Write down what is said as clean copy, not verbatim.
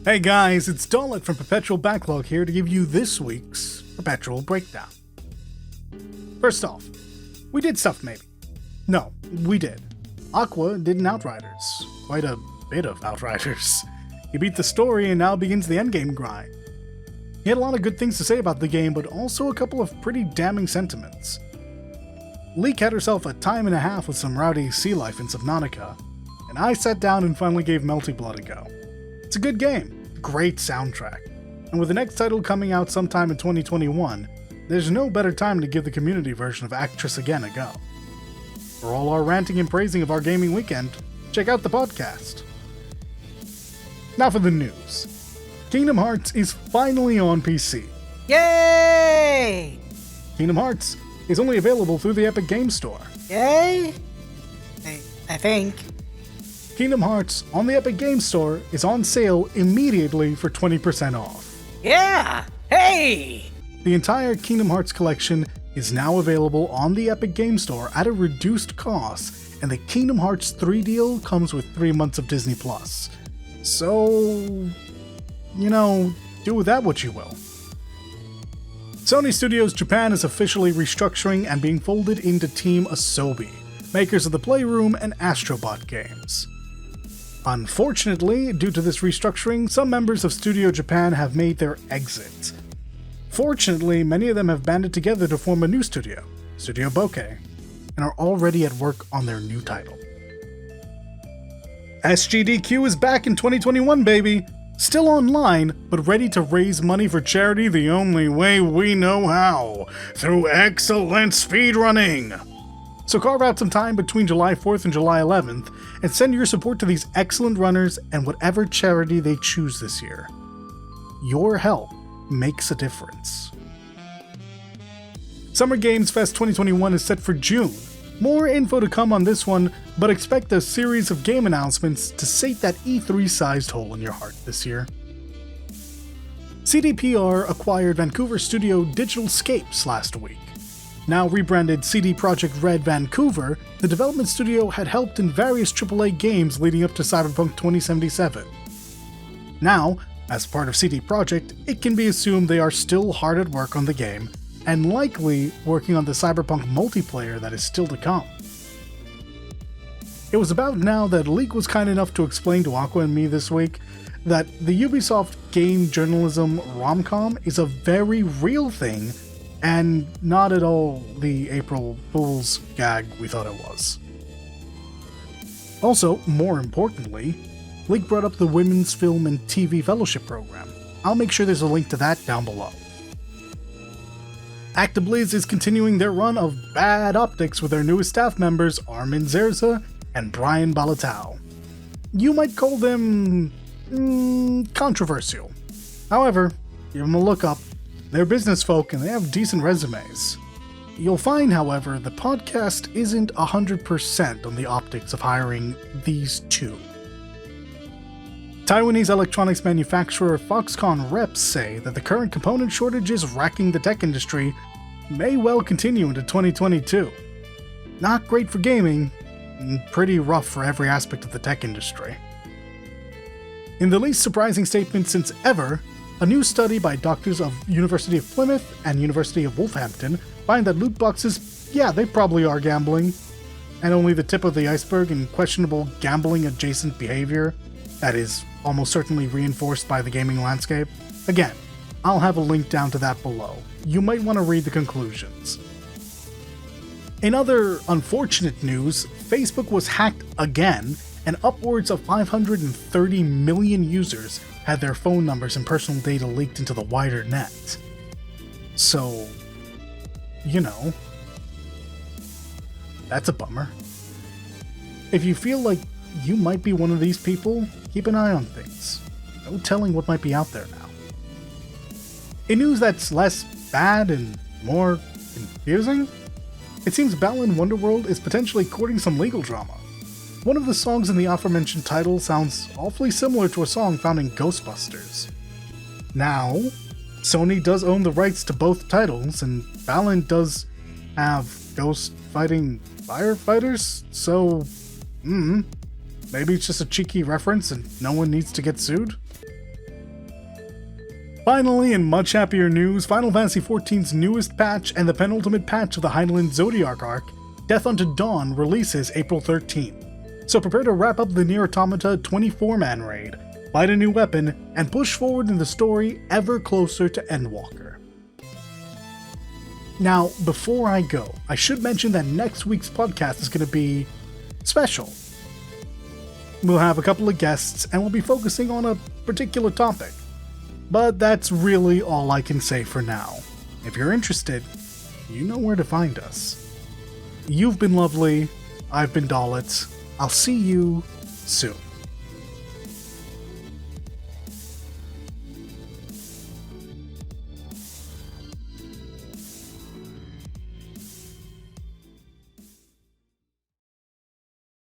Hey guys, it's Dalit from Perpetual Backlog here to give you this week's Perpetual Breakdown. First off, we did stuff maybe. No, we did. Aqua did an Outriders. Quite a bit of Outriders. He beat the story and now begins the endgame grind. He had a lot of good things to say about the game, but also a couple of pretty damning sentiments. Leek had herself a time and a half with some rowdy sea life in Subnautica, and I sat down and finally gave Melty Blood a go. It's a good game, great soundtrack, and with the next title coming out sometime in 2021, there's no better time to give the community version of Actress Again a go. For all our ranting and praising of our gaming weekend, check out the podcast. Now for the news. Kingdom Hearts is finally on PC. Yay! Kingdom Hearts is only available through the Epic Games Store. Yay? I think. Kingdom Hearts on the Epic Games Store is on sale immediately for 20% off. Yeah! Hey! The entire Kingdom Hearts collection is now available on the Epic Games Store at a reduced cost, and the Kingdom Hearts 3 deal comes with 3 months of Disney+. So, do with that what you will. Sony Studios Japan is officially restructuring and being folded into Team Asobi, makers of the Playroom and Astrobot games. Unfortunately, due to this restructuring, some members of Studio Japan have made their exit. Fortunately, many of them have banded together to form a new studio, Studio Bokeh, and are already at work on their new title. SGDQ is back in 2021, baby! Still online, but ready to raise money for charity the only way we know how, through excellent speedrunning! So carve out some time between July 4th and July 11th, and send your support to these excellent runners and whatever charity they choose this year. Your help makes a difference. Summer Games Fest 2021 is set for June. More info to come on this one, but expect a series of game announcements to sate that E3-sized hole in your heart this year. CDPR acquired Vancouver studio Digital Scapes last week. Now rebranded CD Projekt Red Vancouver, the development studio had helped in various AAA games leading up to Cyberpunk 2077. Now, as part of CD Projekt, it can be assumed they are still hard at work on the game, and likely working on the Cyberpunk multiplayer that is still to come. It was about now that Leek was kind enough to explain to Aqua and me this week that the Ubisoft game journalism rom-com is a very real thing, and not at all the April Fool's gag we thought it was. Also, more importantly, Leek brought up the Women's Film and TV Fellowship Program. I'll make sure there's a link to that down below. ActiBliz is continuing their run of bad optics with their newest staff members Armin Zerza and Brian Balatau. You might call them controversial. However, give them a look up. They're business folk and they have decent resumes. You'll find, however, the podcast isn't 100% on the optics of hiring these two. Taiwanese electronics manufacturer Foxconn reps say that the current component shortages wracking the tech industry may well continue into 2022. Not great for gaming, and pretty rough for every aspect of the tech industry. In the least surprising statement since ever, a new study by doctors of University of Plymouth and University of Wolverhampton find that loot boxes, they probably are gambling, and only the tip of the iceberg in questionable gambling-adjacent behavior that is almost certainly reinforced by the gaming landscape. Again, I'll have a link down to that below. You might want to read the conclusions. In other unfortunate news, Facebook was hacked again, and upwards of 530 million users had their phone numbers and personal data leaked into the wider net. So, that's a bummer. If you feel like you might be one of these people, keep an eye on things. No telling what might be out there now. In news that's less bad and more confusing, it seems Balan Wonderworld is potentially courting some legal drama. One of the songs in the aforementioned title sounds awfully similar to a song found in Ghostbusters. Now, Sony does own the rights to both titles, and Balan does have ghost fighting firefighters, so maybe it's just a cheeky reference and no one needs to get sued? Finally, in much happier news, Final Fantasy XIV's newest patch and the penultimate patch of the Heinlein Zodiac arc, Death Unto Dawn, releases April 13th. So prepare to wrap up the Nier Automata 24-man raid, fight a new weapon, and push forward in the story ever closer to Endwalker. Now, before I go, I should mention that next week's podcast is going to be special. We'll have a couple of guests, and we'll be focusing on a particular topic. But that's really all I can say for now. If you're interested, you know where to find us. You've been lovely, I've been Dalit. I'll see you soon.